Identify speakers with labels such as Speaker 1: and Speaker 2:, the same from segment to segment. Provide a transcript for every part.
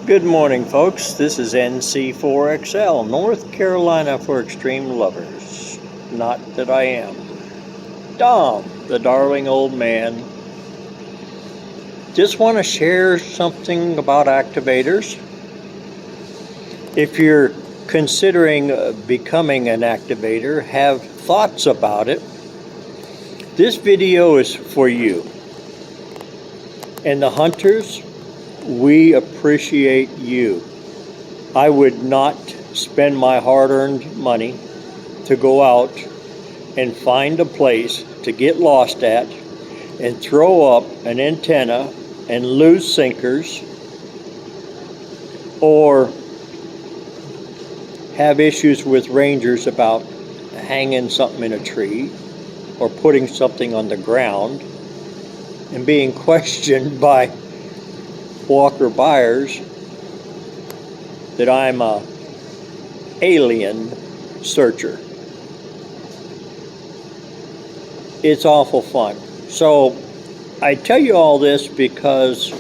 Speaker 1: Good morning, folks. This is NC4XL, North Carolina for extreme lovers. Not that I am. Dom, the darling old man. Just want to share something about activators. If you're considering becoming an activator, have thoughts about it, this video is for you. And the hunters, we appreciate you. I would not spend my hard-earned money to go out and find a place to get lost at and throw up an antenna and lose sinkers, or have issues with rangers about hanging something in a tree or putting something on the ground and being questioned by walker buyers that I'm a alien searcher. It's awful fun. So I tell you all this because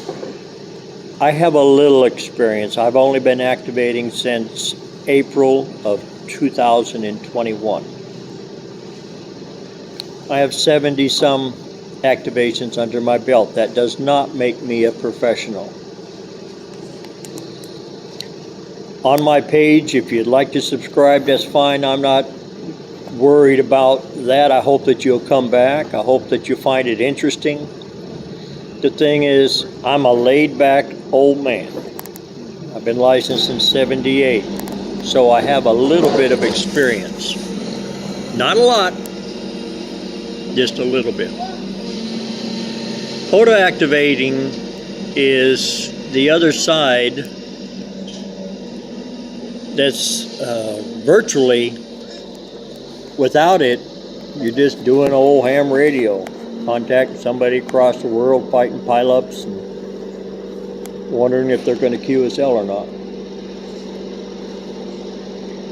Speaker 1: I have a little experience. I've only been activating since April of 2021. I have 70 some activations under my belt. That does not make me a professional. On my page, if you'd like to subscribe, that's fine. I'm not worried about that. I hope that you'll come back. I hope that you find it interesting. The thing is, I'm a laid-back old man. I've been licensed since '78, so I have a little bit of experience. Not a lot, just a little bit. POTA activating is the other side that's virtually, without it, you're just doing old ham radio. Contacting somebody across the world, fighting pileups and wondering if they're going to QSL or not.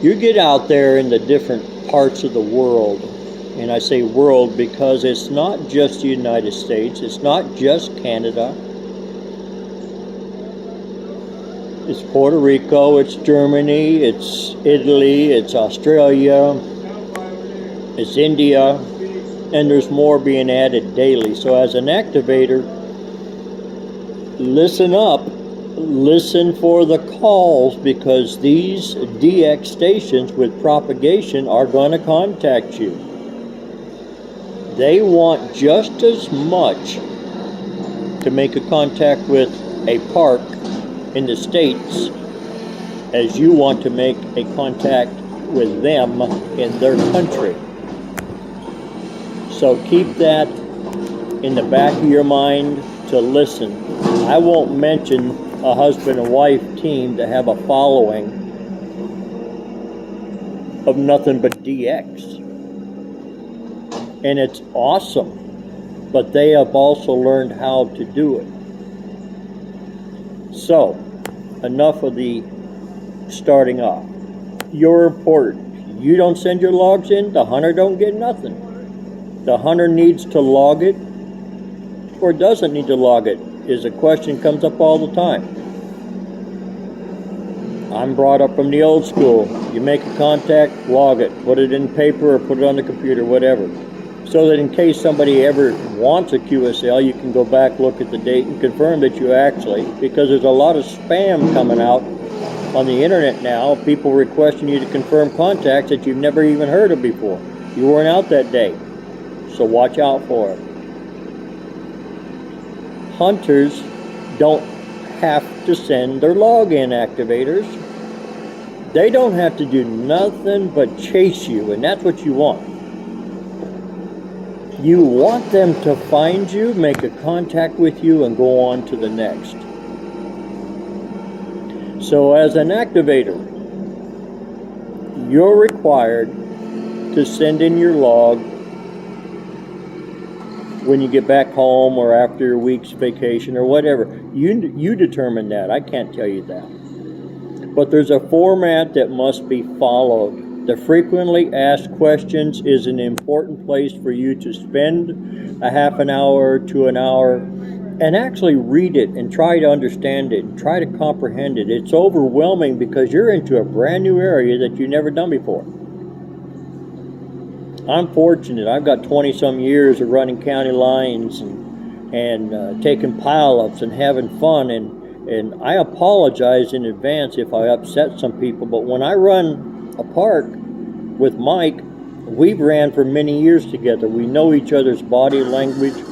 Speaker 1: You get out there in the different parts of the world, and I say world because it's not just the United States, it's not just Canada, it's Puerto Rico, it's Germany, it's Italy, it's Australia, it's India, and there's more being added daily. So as an activator, listen up, listen for the calls, because these DX stations with propagation are going to contact you. They want just as much to make a contact with a park in the States as you want to make a contact with them in their country. So keep that in the back of your mind to listen. I won't mention a husband and wife team that have a following of nothing but DX. And it's awesome, but they have also learned how to do it. So, enough of the starting off. You're important. You don't send your logs in, the hunter don't get nothing. The hunter needs to log it or doesn't need to log it is a question comes up all the time. I'm brought up from the old school. You make a contact, log it, put it in paper or put it on the computer, whatever. So that in case somebody ever wants a QSL, you can go back, look at the date, and confirm that you actually, because there's a lot of spam coming out on the internet now, people requesting you to confirm contacts that you've never even heard of before. You weren't out that day, so watch out for it. Hunters don't have to send their login activators. They don't have to do nothing but chase you, and that's what you want. You want them to find you, make a contact with you, and go on to the next. So as an activator, you're required to send in your log when you get back home or after your week's vacation or whatever. You determine that. I can't tell you that. But there's a format that must be followed. The frequently asked questions is an important place for you to spend a half an hour to an hour and actually read it and try to understand it and try to comprehend it. It's overwhelming because you're into a brand new area that you've never done before. I'm fortunate. I've got 20-some years of running county lines and taking pile-ups and having fun, and I apologize in advance if I upset some people, but when I run a park with Mike, we've ran for many years together. We know each other's body language.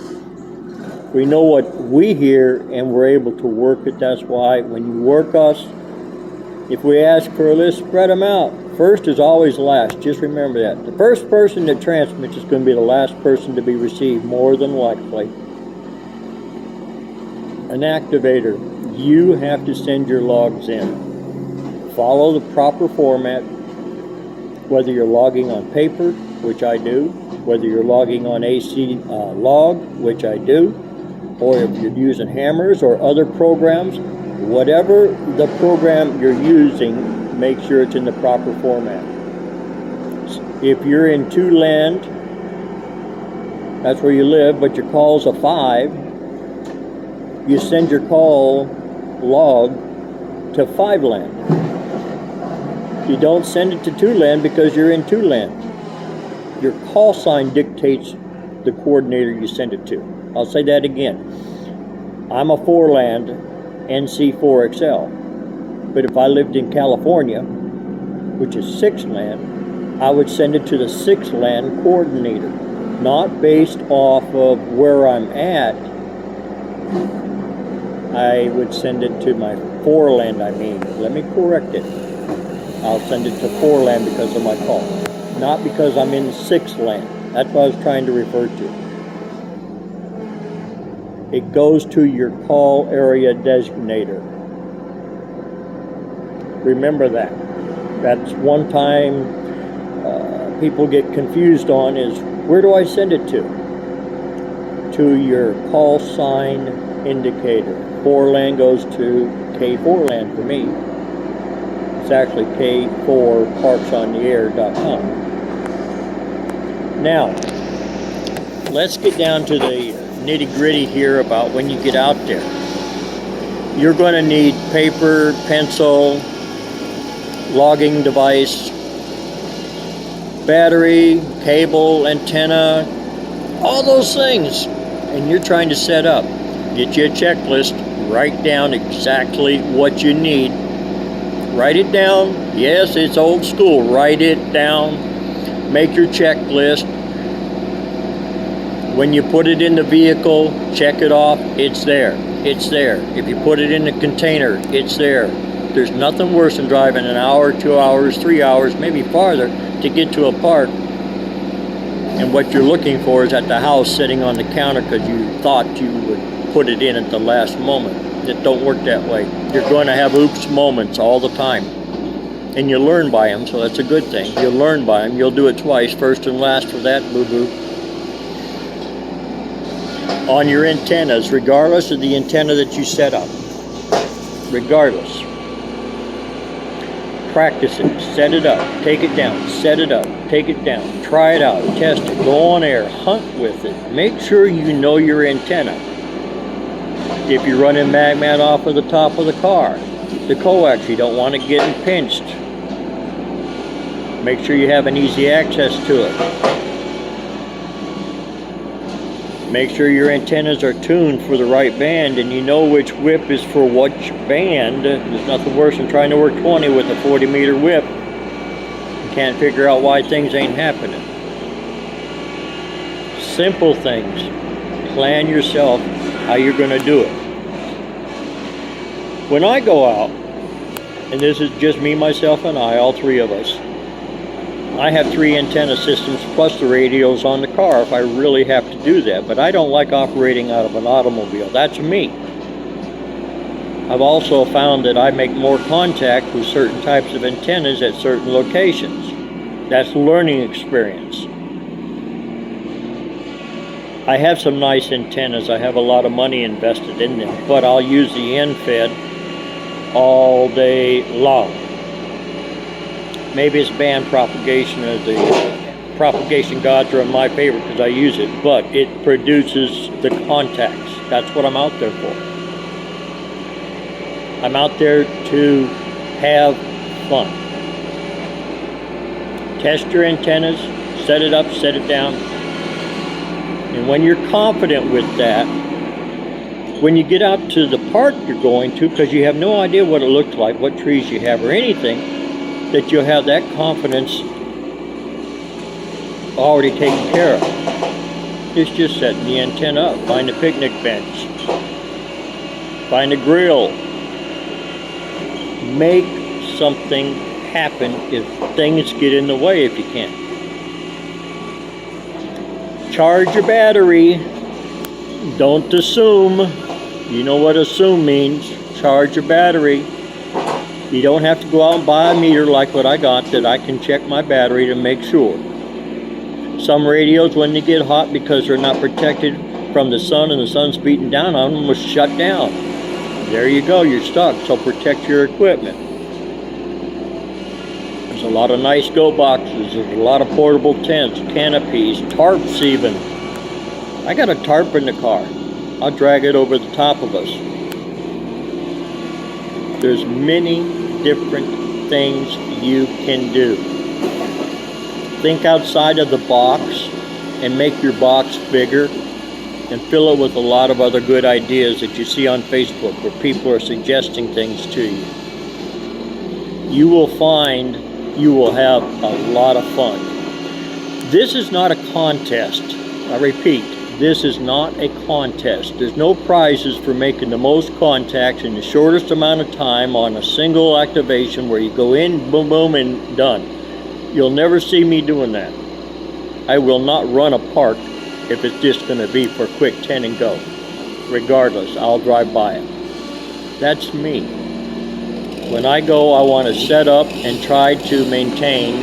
Speaker 1: We know what we hear, and we're able to work it. That's why when you work us, if we ask for a list, spread them out. First is always last. Just remember that. The first person that transmits is going to be the last person to be received, more than likely. An activator. You have to send your logs in. Follow the proper format, whether you're logging on paper, which I do, whether you're logging on AC log, which I do, or if you're using hammers or other programs, whatever the program you're using, make sure it's in the proper format. If you're in 2 land, that's where you live, but your call's a 5, you send your call log to 5 land. You don't send it to 2 land because you're in 2 land. Your call sign dictates the coordinator you send it to. I'll say that again. I'm a 4 land NC4XL, but if I lived in California, which is 6 land, I would send it to the 6 land coordinator, not based off of where I'm at. I would send it to my 4 land, let me correct it. I'll send it to 4 land because of my call, not because I'm in 6 land. That's what I was trying to refer to. It goes to your call area designator. Remember that. That's one time people get confused on is, where do I send it to? To your call sign indicator. 4 land goes to K4 land for me. It's actually K4parksontheair.com. Now, let's get down to the nitty-gritty here about when you get out there. You're going to need paper, pencil, logging device, battery, cable, antenna, all those things. And you're trying to set up. Get you a checklist. Write down exactly what you need. Write it down. Yes, it's old school. Write it down. Make your checklist. When you put it in the vehicle, check it off. It's there. It's there. If you put it in the container, it's there. There's nothing worse than driving an hour, 2 hours, 3 hours, maybe farther to get to a park. And what you're looking for is at the house sitting on the counter because you thought you would put it in at the last moment. It don't work that way. You're going to have oops moments all the time. And you learn by them, so that's a good thing. You'll learn by them. You'll do it twice, first and last for that, boo-boo. On your antennas, regardless of the antenna that you set up. Regardless. Practice it. Set it up. Take it down. Set it up. Take it down. Try it out. Test it. Go on air. Hunt with it. Make sure you know your antenna. If you're running magmat off of the top of the car, the coax, you don't want it getting pinched. Make sure you have an easy access to it. Make sure your antennas are tuned for the right band and you know which whip is for which band. There's nothing worse than trying to work 20 with a 40-meter whip. You can't figure out why things ain't happening. Simple things. Plan yourself how you're going to do it. When I go out, and this is just me, myself, and I, all 3 of us, I have 3 antenna systems plus the radios on the car if I really have to do that, but I don't like operating out of an automobile. That's me. I've also found that I make more contact with certain types of antennas at certain locations. That's learning experience. I have some nice antennas. I have a lot of money invested in them, but I'll use the end-fed all day long. Maybe it's band propagation, or the propagation gods are my favorite because I use it, but it produces the contacts. That's what I'm out there for. I'm out there to have fun. Test your antennas, set it up, set it down. And when you're confident with that, when you get out to the park you're going to, because you have no idea what it looks like, what trees you have or anything, that you'll have that confidence already taken care of. It's just setting the antenna up. Find a picnic bench. Find a grill. Make something happen if things get in the way if you can. Charge your battery. Don't assume. You know what assume means. Charge your battery. You don't have to go out and buy a meter like what I got that I can check my battery to make sure. Some radios, when they get hot because they're not protected from the sun and the sun's beating down on them, will shut down. There you go, you're stuck. So protect your equipment. There's a lot of nice go boxes. There's a lot of portable tents, canopies, tarps even. I got a tarp in the car. I'll drag it over the top of us. There's many different things you can do. Think outside of the box and make your box bigger and fill it with a lot of other good ideas that you see on Facebook where people are suggesting things to you. You will find you will have a lot of fun. This is not a contest. I repeat, this is not a contest. There's no prizes for making the most contacts in the shortest amount of time on a single activation where you go in, boom, boom, and done. You'll never see me doing that. I will not run a park if it's just going to be for a quick 10 and go. Regardless, I'll drive by it. That's me. When I go, I want to set up and try to maintain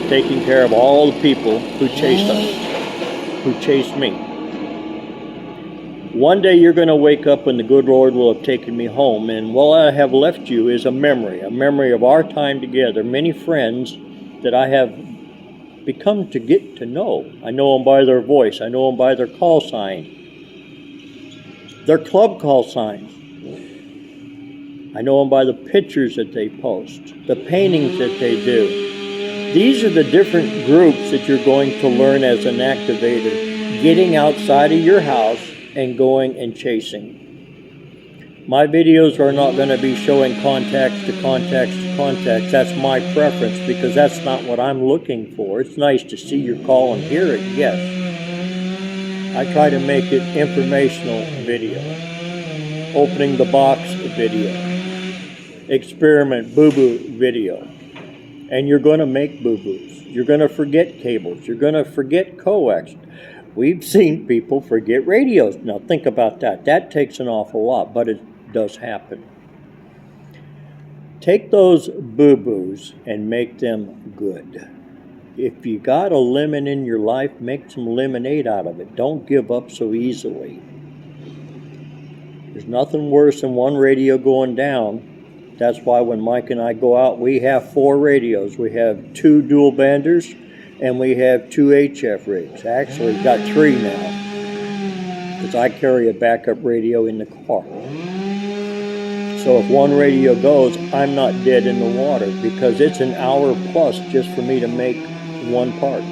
Speaker 1: taking care of all the people who chased us, who chased me. One day you're going to wake up and the good Lord will have taken me home, and what I have left you is a memory of our time together, many friends that I have become to get to know. I know them by their voice. I know them by their call sign, their club call signs. I know them by the pictures that they post, the paintings that they do. These are the different groups that you're going to learn as an activator, getting outside of your house and going and chasing. My videos are not going to be showing contacts to contacts to contacts. That's my preference because that's not what I'm looking for. It's nice to see your call and hear it, yes. I try to make it informational video, opening the box video, experiment boo-boo video. And you're going to make boo-boos. You're going to forget cables. You're going to forget coax. We've seen people forget radios. Now think about that. That takes an awful lot, but it does happen. Take those boo-boos and make them good. If you got a lemon in your life, make some lemonade out of it. Don't give up so easily. There's nothing worse than one radio going down. That's why when Mike and I go out, we have 4 radios. We have 2 dual banders and we have 2 HF rigs. Actually, we've got 3 now because I carry a backup radio in the car. So if one radio goes, I'm not dead in the water because it's an hour plus just for me to make one part.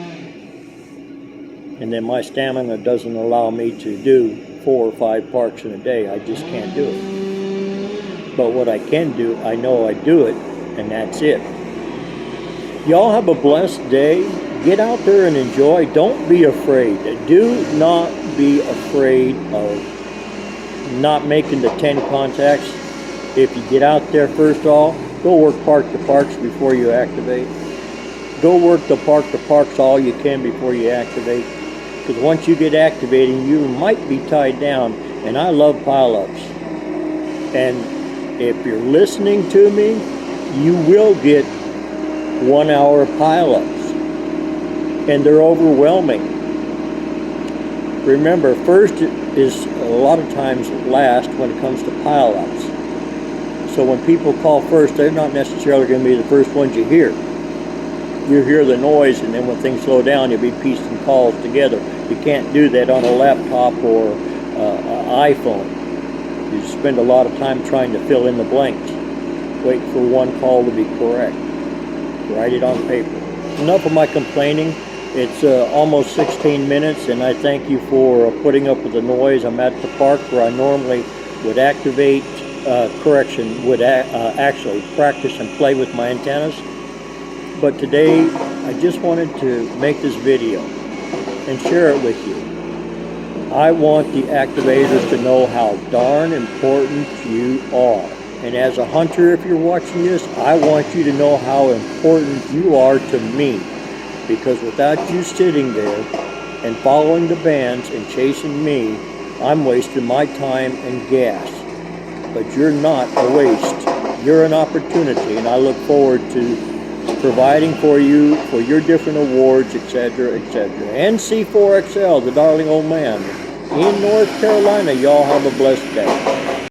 Speaker 1: And then my stamina doesn't allow me to do 4 or 5 parts in a day. I just can't do it. But what I can do, I know I do it, and that's it. Y'all have a blessed day. Get out there and enjoy. Don't be afraid. Do not be afraid of not making the 10 contacts. If you get out there, first of all, go work park to parks before you activate. Go work the park to parks all you can before you activate. Because once you get activating, you might be tied down. And I love pileups. And if you're listening to me, you will get 1 hour pileups. And they're overwhelming. Remember, first is a lot of times last when it comes to pileups. So when people call first, they're not necessarily going to be the first ones you hear. You hear the noise, and then when things slow down, you'll be piecing calls together. You can't do that on a laptop or iPhone. You spend a lot of time trying to fill in the blanks. Wait for one call to be correct. Write it on paper. Enough of my complaining. It's almost 16 minutes, and I thank you for putting up with the noise. I'm at the park where I normally would actually practice and play with my antennas. But today, I just wanted to make this video and share it with you. I want the activators to know how darn important you are. And as a hunter, if you're watching this, I want you to know how important you are to me. Because without you sitting there and following the bands and chasing me, I'm wasting my time and gas. But you're not a waste. You're an opportunity, and I look forward to providing for you for your different awards, etc., etc. NC4XL, the darling old man, in North Carolina. Y'all have a blessed day.